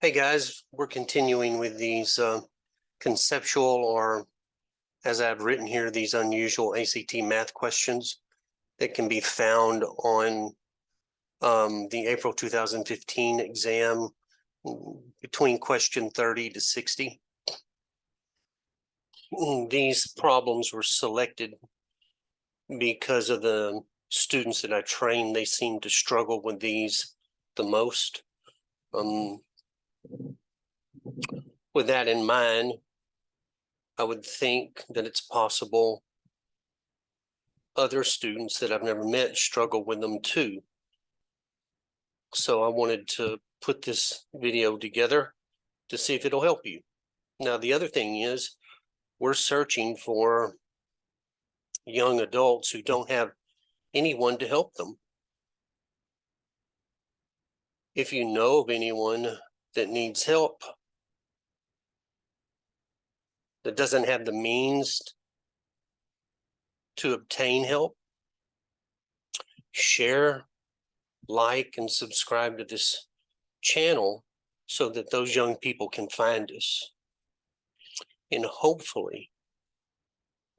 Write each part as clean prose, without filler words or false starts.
Hey guys, we're continuing with these conceptual, or as I've written here, these unusual ACT math questions that can be found on the April 2015 exam between question 30 to 60. These problems were selected because of the students that I trained. They seem to struggle with these the most. With that in mind, I would think that it's possible other students that I've never met struggle with them too. So I wanted to put this video together to see if it'll help you. Now, the other thing is we're searching for young adults who don't have anyone to help them. If you know of anyone that needs help, that doesn't have the means to obtain help, share, like, and subscribe to this channel so that those young people can find us. And hopefully,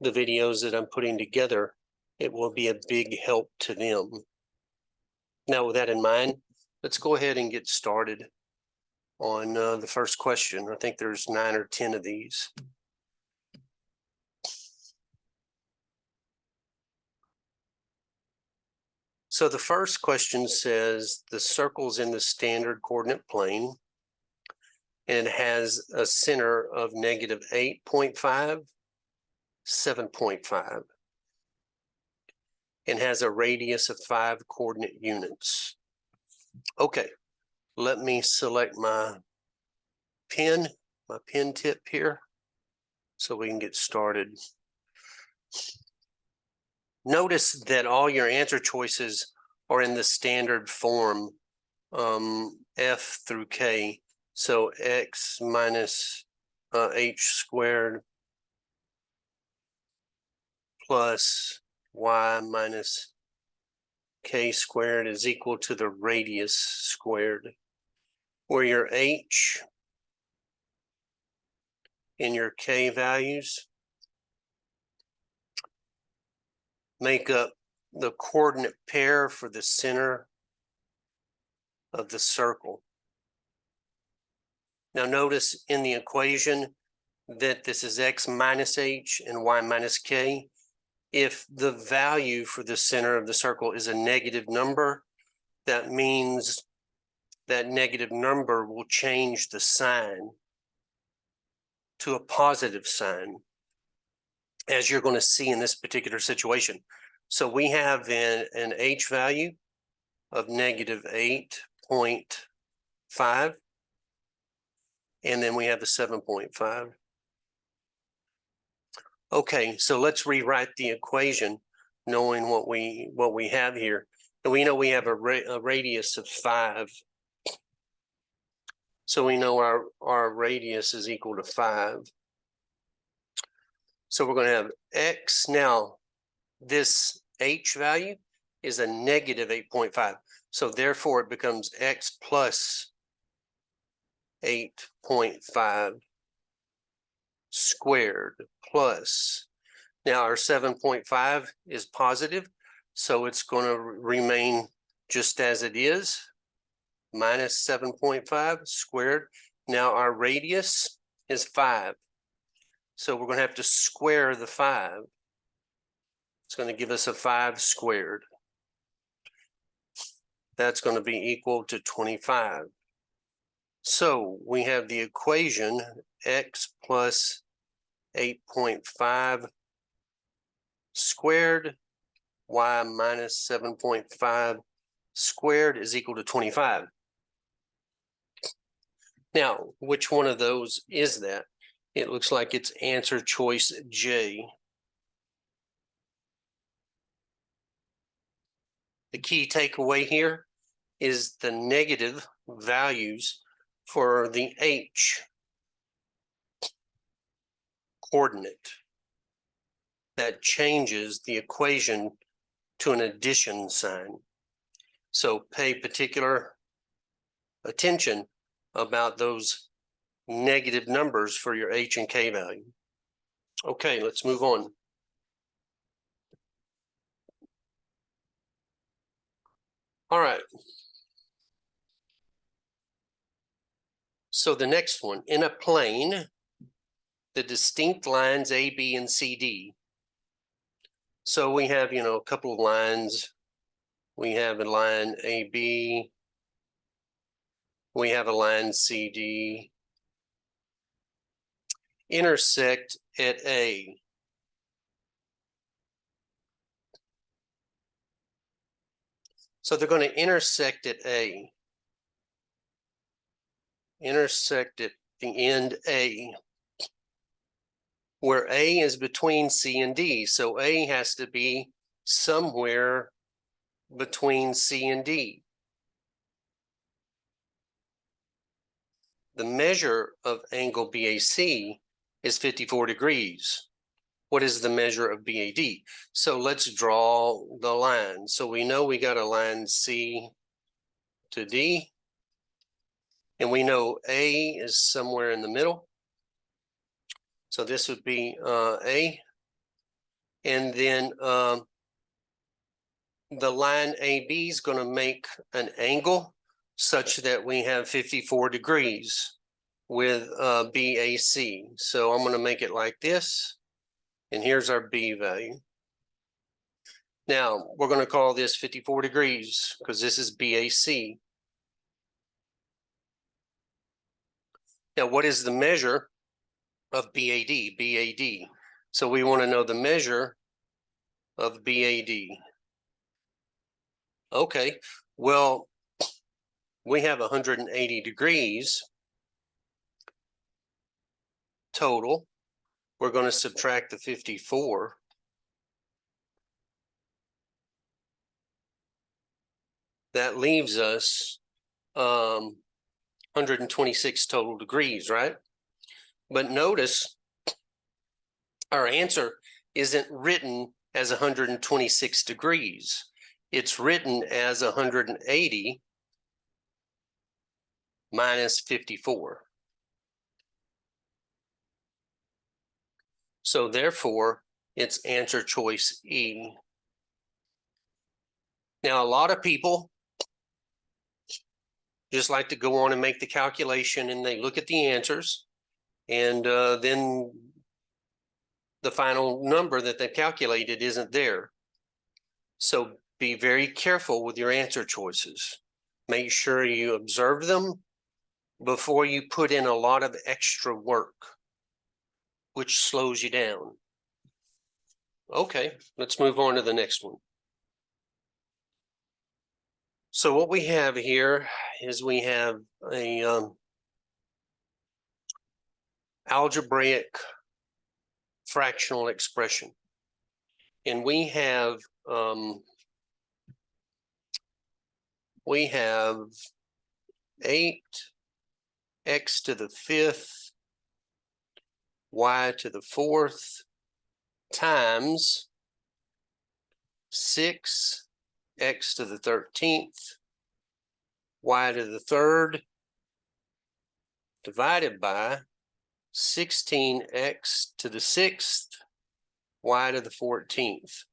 the videos that I'm putting together, it will be a big help to them. Now, with that in mind, let's go ahead and get started on the first question. I think there's 9 or 10 of these. So the first question says the circle's in the standard coordinate plane and it has a center of negative 8.5, 7.5, and has a radius of 5 coordinate units. Okay, let me select my pen tip here so we can get started. Notice that all your answer choices are in the standard form, F through K. So X minus H squared plus Y minus K squared is equal to the radius squared, where your H and your K values make up the coordinate pair for the center of the circle. Now notice in the equation that this is X minus H and Y minus K. If the value for the center of the circle is a negative number, that means that negative number will change the sign to a positive sign, as you're going to see in this particular situation. So we have an H value of negative 8.5, and then we have the 7.5. Okay, so let's rewrite the equation knowing what we have here. And we know we have a radius of 5. So we know our radius is equal to 5. So we're going to have X. Now, this H value is a negative 8.5. So therefore, it becomes X plus 8.5 squared plus. Now, our 7.5 is positive, so it's going to remain just as it is, minus 7.5 squared. Now, our radius is 5. So we're going to have to square the 5. It's going to give us a 5 squared. That's going to be equal to 25. So we have the equation X plus 8.5 squared, Y minus 7.5 squared is equal to 25. Now, which one of those is that? It looks like it's answer choice J. The key takeaway here is the negative values for the H coordinate. That changes the equation to an addition sign. So pay particular attention about those negative numbers for your H and K value. Okay, let's move on. All right. So the next one, in a plane, the distinct lines A, B, and C, D. So we have, a couple of lines. We have a line AB. We have a line CD. Intersect at A. So they're going to intersect at A. Intersect at the end A, where A is between C and D. So A has to be somewhere between C and D. The measure of angle BAC is 54 degrees. What is the measure of BAD? So let's draw the line. So we know we got a line C to D, and we know A is somewhere in the middle. So this would be A. And then the line AB is going to make an angle such that we have 54 degrees with BAC. So I'm going to make it like this. And here's our B value. Now, we're going to call this 54 degrees because this is BAC. Now, what is the measure of BAD? BAD. So we want to know the measure of BAD. Okay, well, we have 180 degrees total. We're going to subtract the 54. That leaves us 126 total degrees, right? But notice our answer isn't written as 126 degrees. It's written as 180 minus 54. So therefore, it's answer choice E. Now, a lot of people just like to go on and make the calculation, and they look at the answers, and then the final number that they calculated isn't there. So be very careful with your answer choices. Make sure you observe them before you put in a lot of extra work, which slows you down. Okay, let's move on to the next one. So what we have here is we have a algebraic fractional expression. And we have 8x to the 5th, y to the 4th, times 6x to the 13th, y to the 3rd, divided by 16x to the 6th, y to the 14th.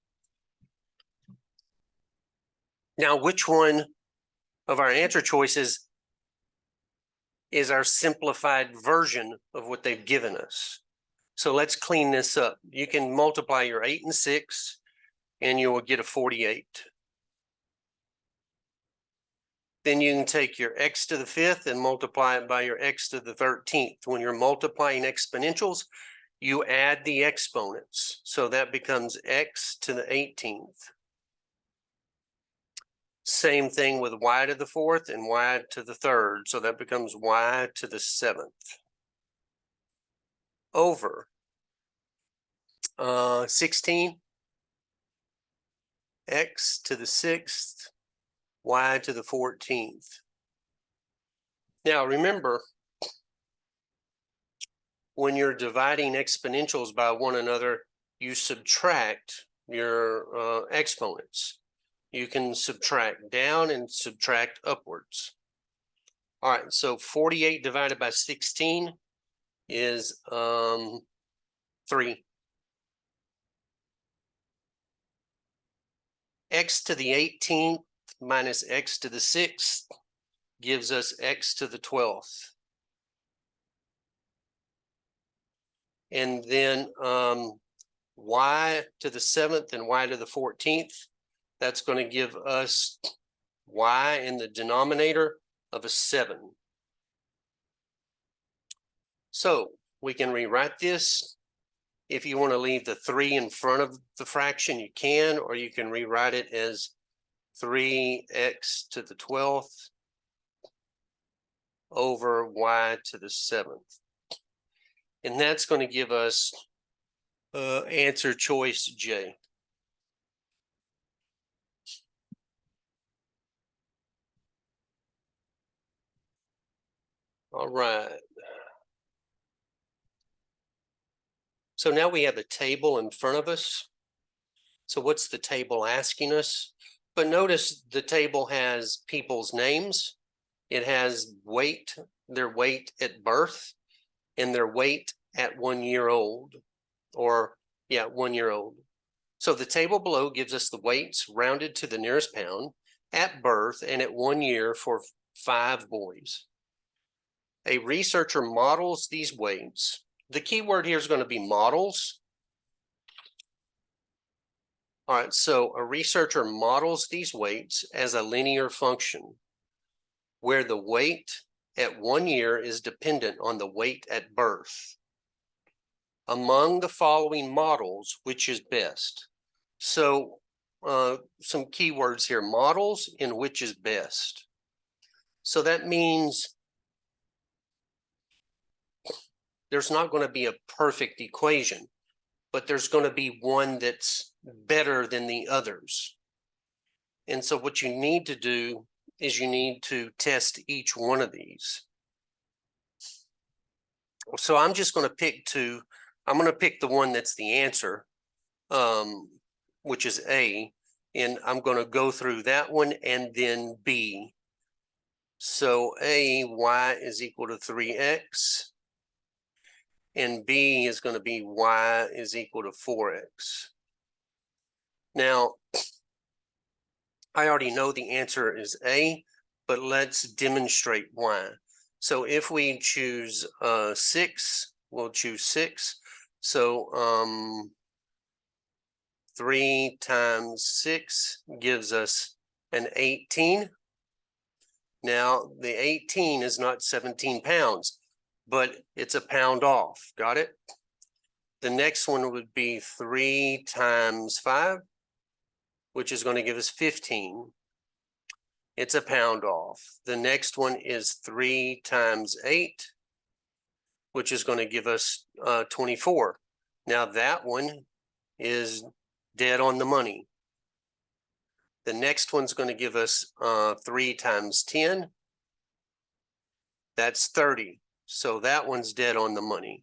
Now, which one of our answer choices is our simplified version of what they've given us? So let's clean this up. You can multiply your 8 and 6, and you will get a 48. Then you can take your x to the 5th and multiply it by your x to the 13th. When you're multiplying exponentials, you add the exponents. So that becomes x to the 18th. Same thing with y to the 4th and y to the 3rd. So that becomes y to the 7th. Over 16, x to the 6th, y to the 14th. Now remember, when you're dividing exponentials by one another, you subtract your exponents. You can subtract down and subtract upwards. All right, so 48 divided by 16 is 3. X to the 18th minus x to the 6th gives us x to the 12th. And then y to the 7th and y to the 14th, that's going to give us y in the denominator of a 7. So we can rewrite this. If you want to leave the 3 in front of the fraction, you can, or you can rewrite it as 3x to the 12th over y to the 7th. And that's going to give us answer choice J. All right. So now we have a table in front of us. So what's the table asking us? But notice the table has people's names. It has weight, their weight at birth, and their weight at 1 year old, or 1 year old. So the table below gives us the weights rounded to the nearest pound at birth and at 1 year for 5 boys. A researcher models these weights. The key word here is going to be models. All right, so a researcher models these weights as a linear function, where the weight at 1 year is dependent on the weight at birth. Among the following models, which is best? So some keywords here, models and which is best. So that means there's not going to be a perfect equation, but there's going to be one that's better than the others. And so what you need to do is you need to test each one of these. So I'm just going to pick 2. I'm going to pick the one that's the answer, which is A, and I'm going to go through that one and then B. So A, y is equal to 3x, and B is going to be y is equal to 4x. Now, I already know the answer is A, but let's demonstrate why. So if we choose 6, we'll choose 6. So 3 times 6 gives us an 18. Now, the 18 is not 17 pounds, but it's a pound off. Got it? The next one would be 3 times 5, which is going to give us 15. It's a pound off. The next one is 3 times 8, which is going to give us 24. Now, that one is dead on the money. The next one's going to give us 3 times 10. That's 30. So that one's dead on the money.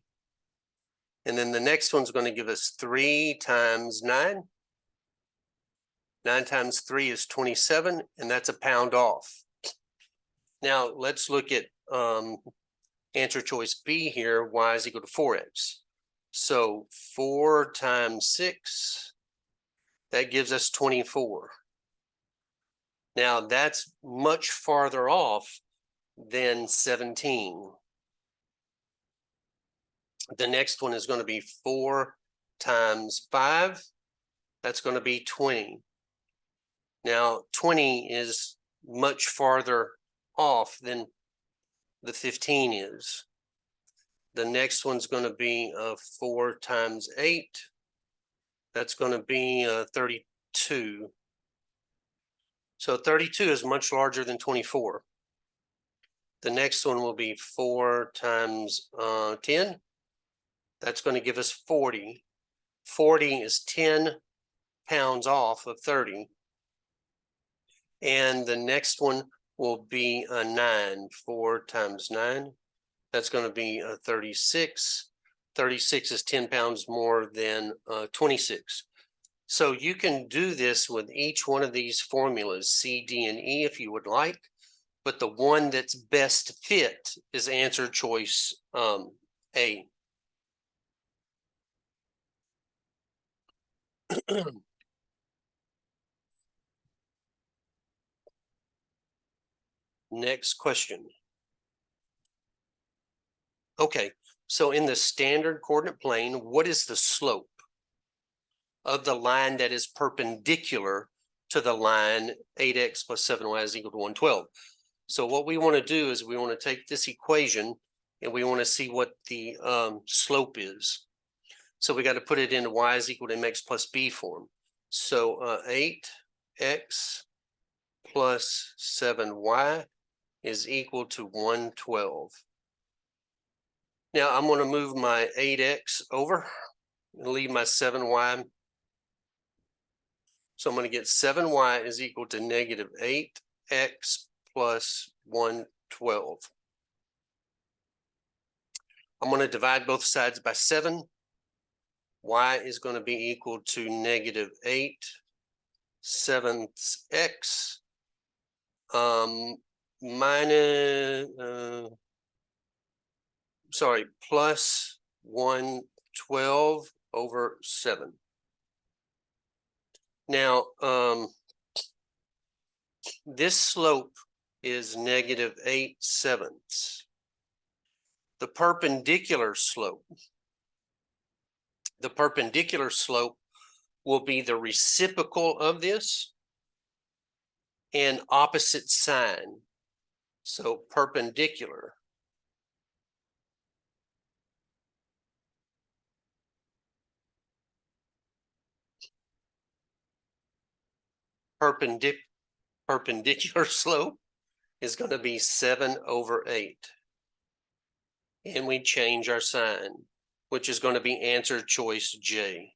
And then the next one's going to give us 3 times 9. 9 times 3 is 27, and that's a pound off. Now, let's look at answer choice B here, y is equal to 4x. So 4 times 6, that gives us 24. Now, that's much farther off than 17. The next one is going to be 4 times 5. That's going to be 20. Now, 20 is much farther off than the 15 is. The next one's going to be 4 times 8. That's going to be 32. So 32 is much larger than 24. The next one will be 4 times 10. That's going to give us 40. 40 is 10 pounds off of 30. And the next one will be a 9. 4 times 9. That's going to be 36. 36 is 10 pounds more than 26. So you can do this with each one of these formulas, C, D, and E, if you would like. but the one that's best fit is answer choice A. Next question. Okay, so in the standard coordinate plane, what is the slope of the line that is perpendicular to the line 8x plus 7y is equal to 112? So what we want to do is we want to take this equation and we want to see what the slope is. So we got to put it into y is equal to mx plus b form. So 8x plus 7y is equal to 112. Now I'm going to move my 8x over and leave my 7y. So I'm going to get 7y is equal to negative 8x plus 112. I'm going to divide both sides by 7. Y is going to be equal to negative 8/7 x plus 112 over 7. Now, this slope is negative 8/7. The perpendicular slope will be the reciprocal of this and opposite sign. So perpendicular. Perpendicular slope is going to be 7/8. And we change our sign, which is going to be answer choice J.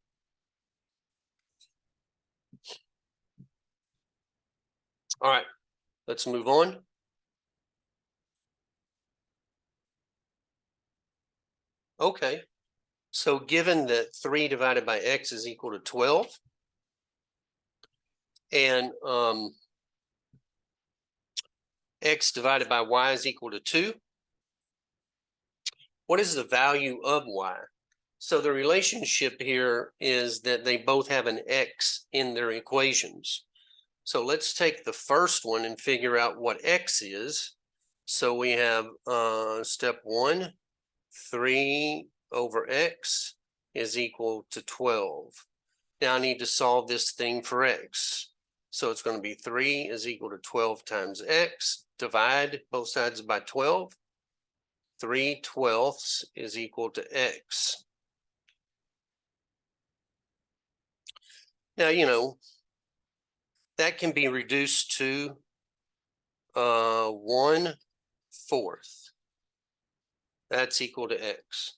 All right, let's move on. Okay, so given that 3 divided by x is equal to 12, and x divided by y is equal to 2, what is the value of y? So the relationship here is that they both have an x in their equations. So let's take the first one and figure out what x is. So we have step 1, 3 over x is equal to 12. Now I need to solve this thing for x. So it's going to be 3 is equal to 12 times x. Divide both sides by 12. 3/12 is equal to x. Now, you know, that can be reduced to 1/4. That's equal to x.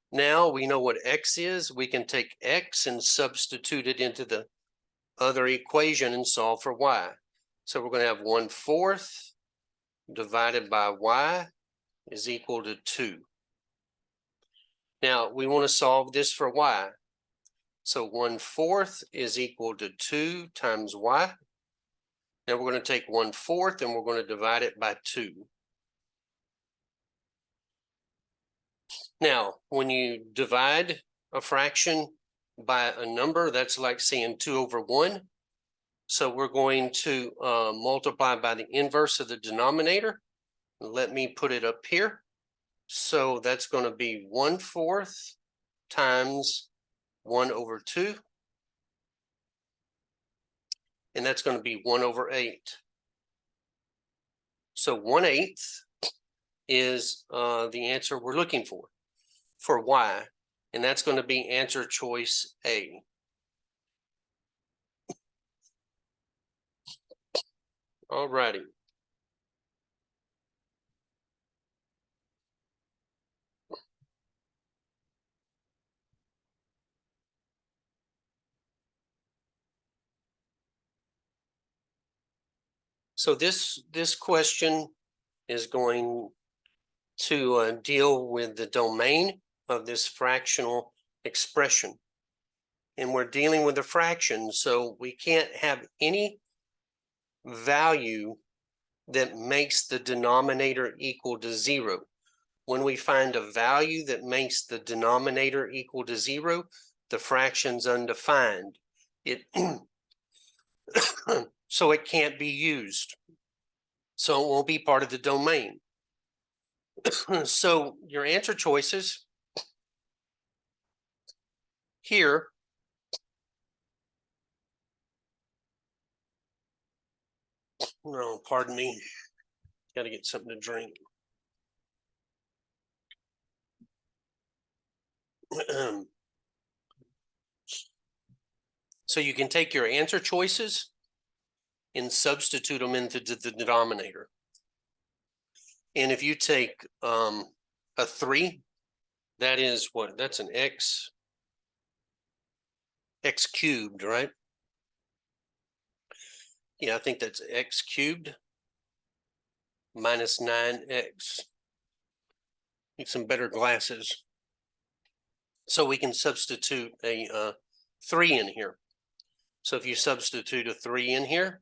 Now we know what x is. We can take x and substitute it into the other equation and solve for y. So we're going to have 1/4 divided by y is equal to 2. Now we want to solve this for y. So 1/4 is equal to 2 times y. Now we're going to take 1/4 and we're going to divide it by 2. Now, when you divide a fraction by a number, that's like saying 2 over 1. So we're going to multiply by the inverse of the denominator. Let me put it up here. So that's going to be 1/4 times 1/2. And that's going to be 1/8. So 1/8 is the answer we're looking for y. And that's going to be answer choice A. All righty. So this question is going to deal with the domain of this fractional expression. And we're dealing with a fraction, so we can't have any value that makes the denominator equal to 0. When we find a value that makes the denominator equal to 0, the fraction's undefined. So it can't be used. So it won't be part of the domain. So your answer choices here no, pardon me. Got to get something to drink. So you can take your answer choices and substitute them into the denominator. And if you take a 3, that is what? That's an x cubed, right? Yeah, I think that's x cubed minus 9x. Need some better glasses. So we can substitute a 3 in here. So if you substitute a 3 in here,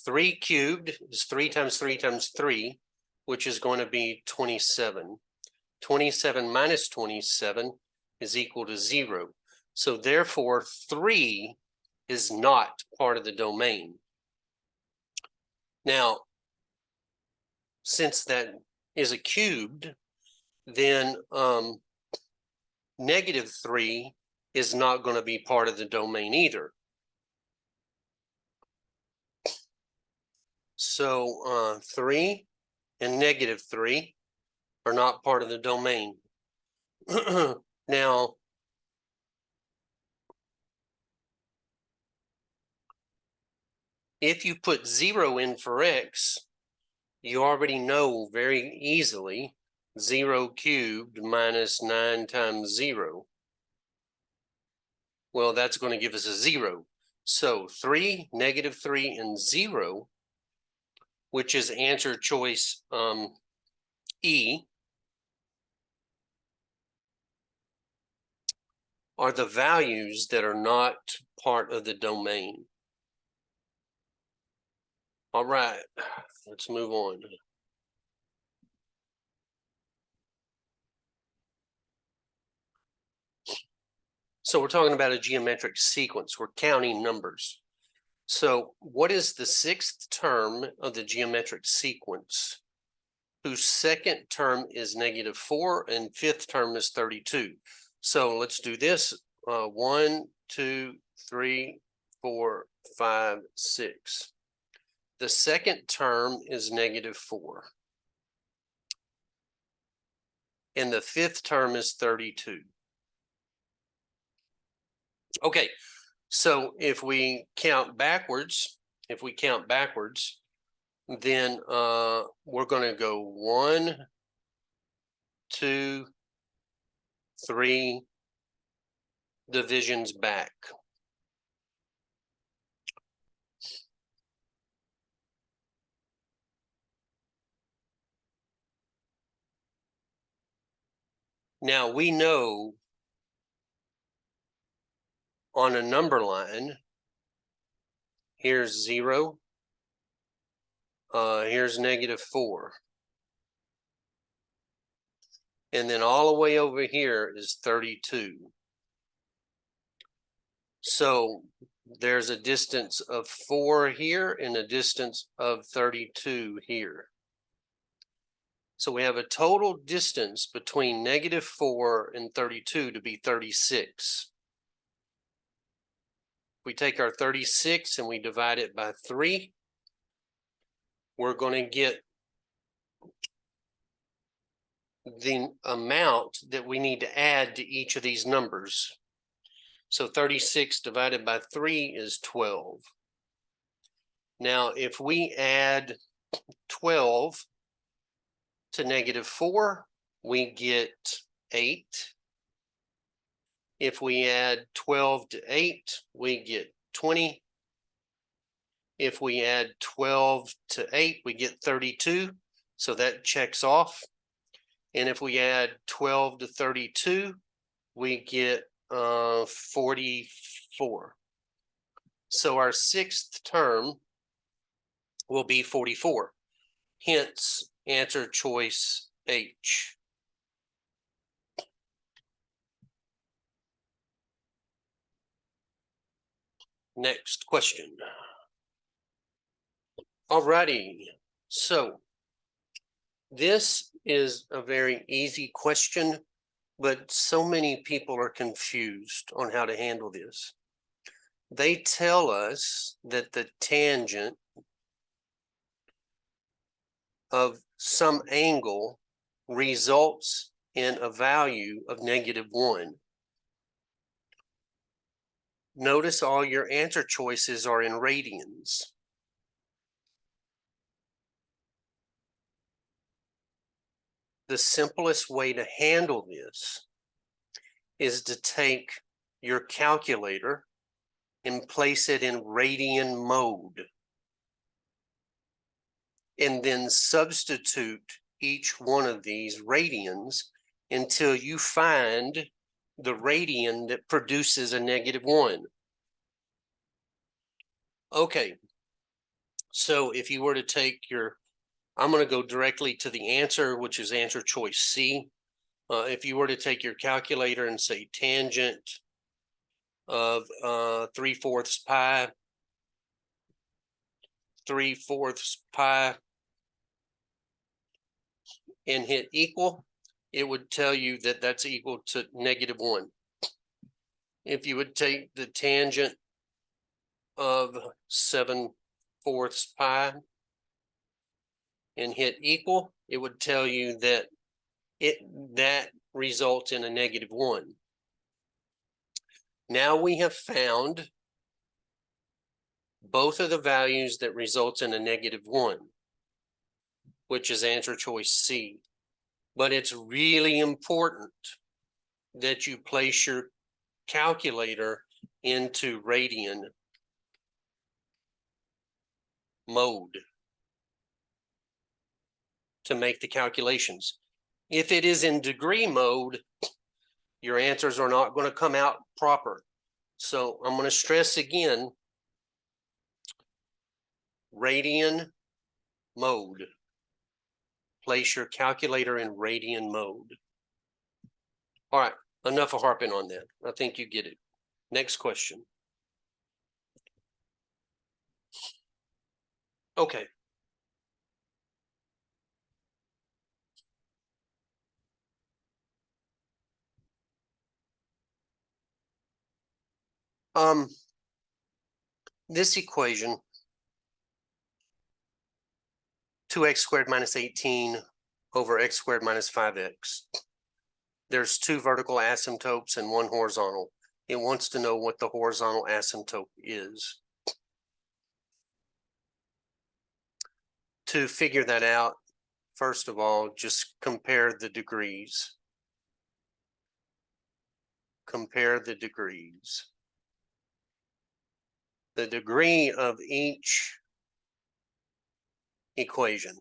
3 cubed is 3 times 3 times 3, which is going to be 27. 27 minus 27 is equal to 0. So therefore, 3 is not part of the domain. Now, since that is a cubed, then negative 3 is not going to be part of the domain either. So 3 and negative 3 are not part of the domain. Now, if you put 0 in for x, you already know very easily 0 cubed minus 9 times 0. Well, that's going to give us a 0. So 3, negative 3, and 0, which is answer choice E, are the values that are not part of the domain. All right, let's move on. So we're talking about a geometric sequence. We're counting numbers. So what is the 6th term of the geometric sequence, whose 2nd term is negative 4 and 5th term is 32? So let's do this. 1, 2, 3, 4, 5, 6. The 2nd term is negative 4. And the 5th term is 32. Okay, so if we count backwards, then we're going to go 1, 2, 3 divisions back. Now we know on a number line, here's 0, here's negative 4. And then all the way over here is 32. So there's a distance of 4 here and a distance of 32 here. So we have a total distance between negative 4 and 32 to be 36. We take our 36 and we divide it by 3. We're going to get the amount that we need to add to each of these numbers. So 36 divided by 3 is 12. Now, if we add 12 to negative 4, we get 8. If we add 12 to 8, we get 20. If we add 12 to 8, we get 32. So that checks off. And if we add 12 to 32, we get 44. So our sixth term will be 44. Hence, answer choice H. Next question. Alrighty, so this is a very easy question, but so many people are confused on how to handle this. They tell us that the tangent of some angle results in a value of -1. Notice all your answer choices are in radians. The simplest way to handle this is to take your calculator and place it in radian mode, and then substitute each one of these radians until you find the radian that produces a -1. Okay, so if you were to take your, I'm going to go directly to the answer, which is answer choice C. If you were to take your calculator and say tangent of 3/4 pi, 3/4 pi, and hit equal, it would tell you that that's equal to -1. If you would take the tangent of 7/4 pi and hit equal, it would tell you that that results in a -1. Now we have found both of the values that results in a -1, which is answer choice C. But it's really important that you place your calculator into radian mode to make the calculations. If it is in degree mode, your answers are not going to come out proper. So I'm going to stress again, radian mode. Place your calculator in radian mode. All right, enough of harping on that. I think you get it. Next question. Okay. This equation, 2x² - 18 over x² - 5x. There's two vertical asymptotes and one horizontal. It wants to know what the horizontal asymptote is. To figure that out, first of all, just compare the degrees. Compare the degrees. The degree of each equation.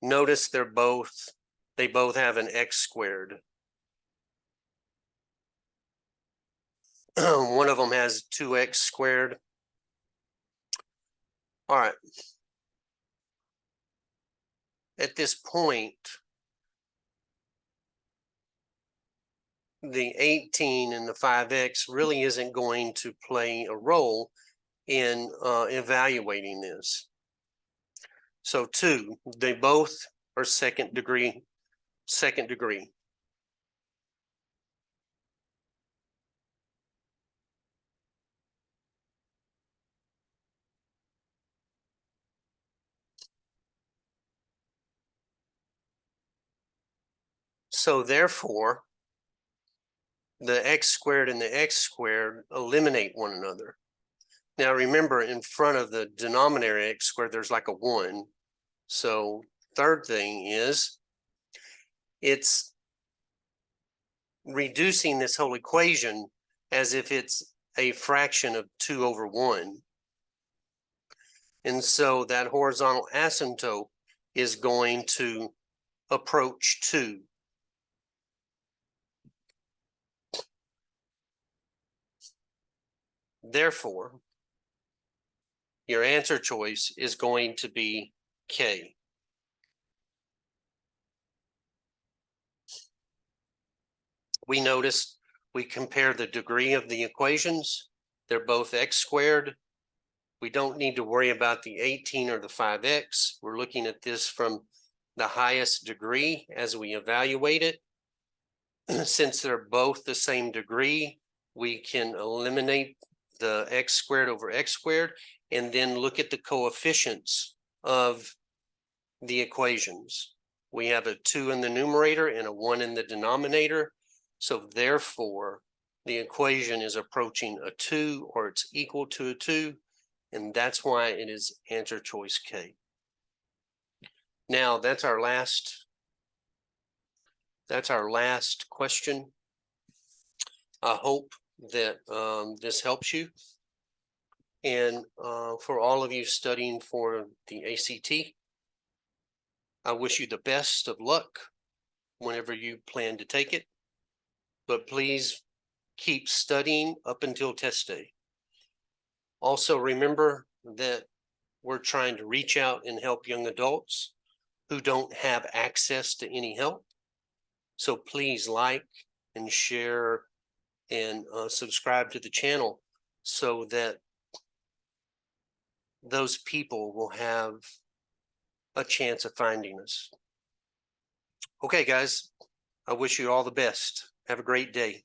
Notice they both have an x². One of them has 2x². All right. At this point, the 18 and the 5x really isn't going to play a role in evaluating this. So 2, they both are second degree. So therefore, the x² and the x² eliminate one another. Now remember, in front of the denominator x², there's like a 1. So third thing is, it's reducing this whole equation as if it's a fraction of 2/1. And so that horizontal asymptote is going to approach 2. Therefore, your answer choice is going to be K. We noticed we compare the degree of the equations. They're both x squared. We don't need to worry about the 18 or the 5x. We're looking at this from the highest degree as we evaluate it. Since they're both the same degree, we can eliminate the x squared over x squared and then look at the coefficients of the equations. We have a 2 in the numerator and a 1 in the denominator. So therefore, the equation is approaching a 2 or it's equal to a 2. And that's why it is answer choice K. Now that's our last question. I hope that this helps you. And for all of you studying for the ACT, I wish you the best of luck whenever you plan to take it. But please keep studying up until test day. Also remember that we're trying to reach out and help young adults who don't have access to any help. So please like and share and subscribe to the channel so that those people will have a chance of finding us. Okay, guys, I wish you all the best. Have a great day.